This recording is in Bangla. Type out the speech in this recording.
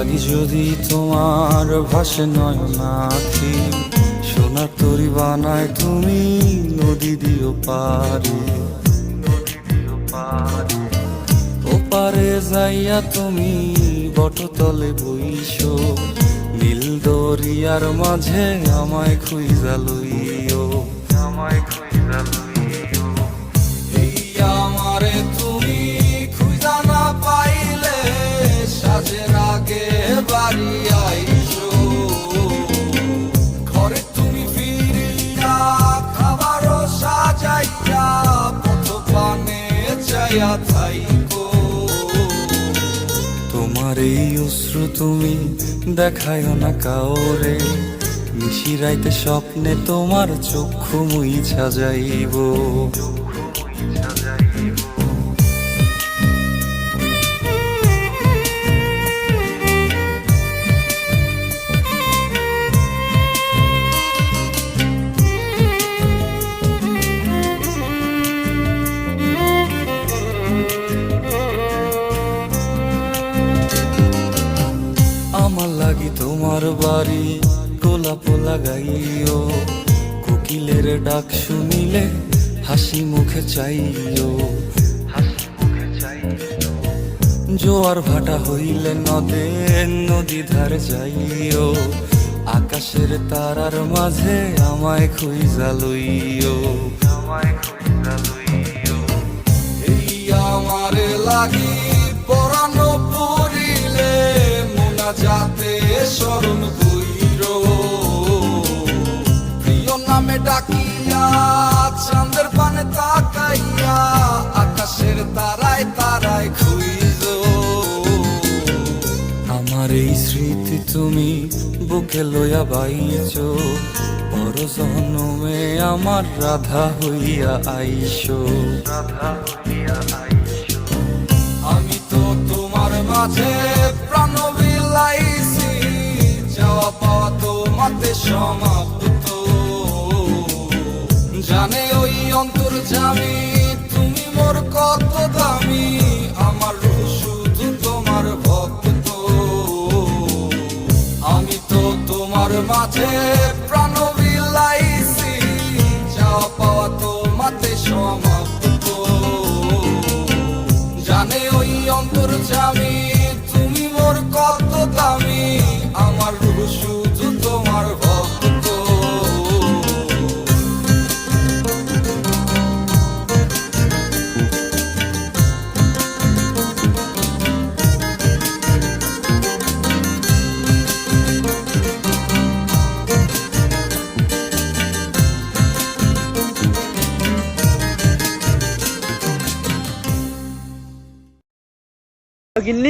লাগি যদি তোমার ভাসে নয়নাখি, সোনার তরি বানায় তুমি নদী দিও পারে। ওপারে যাইয়া তুমি বটতলে বইসো, নীল দরিয়ার মাঝে আমায় খুঁজা লইও, আমায় খুঁজা লইও। এই আমারে তুমি খুঁজা না পাইলে সাজের আগে বাড়ি আইসো, ঘরে তুমি ফিরিয়া খাবারও সাজাইয়া পথ পানে চাইয়া থাইকো। তোমার এই অশ্রু তুমি দেখায়ও না কাউরে, নিশিরাইতে স্বপ্নে তোমার চক্ষু মুইছা যাইব। আমার লাগি তোমার বাড়ি গোলাপ লাগাইও, কোকিলের ডাক শুনিলে হাসি মুখে চাইও, জোয়ার ভাটা হইলে নদে নদী ধারে যাইও, আকাশের তারার মাঝে আমায় খুঁজা লইও, আমায় খুঁজা লইও। এই আমারে লাগি পরানো পড়িলে যাতে স্মরণ কইর, প্রিয় নামে ডাকিয়া চাঁদের পানে তাকাইয়া আকাশের তারায় তারায় খুইজ। আমার এই স্মৃতি তুমি বুকে লইয়া বাইছো, পর জন্মে আমার রাধা হইয়া আইসো, রাধা হইয়া আইসো। আমি তো তোমার মাঝে প্রাণ বিলাইছি, যাওয়া পাওয়া তোমাতে সমাপ্ত। জানে ওই অন্তর্যামী তুমি মোর কত দামি, আমার রূহ শুধু তোমার ভক্ত। আমি তো তোমার মাঝে প্রাণ বিলাইছি, যাওয়া পাওয়া তোমাতে সমাপ্ত। জানে ওই অন্তর্যামী তুমি মোর কত দামি, আমার রূহ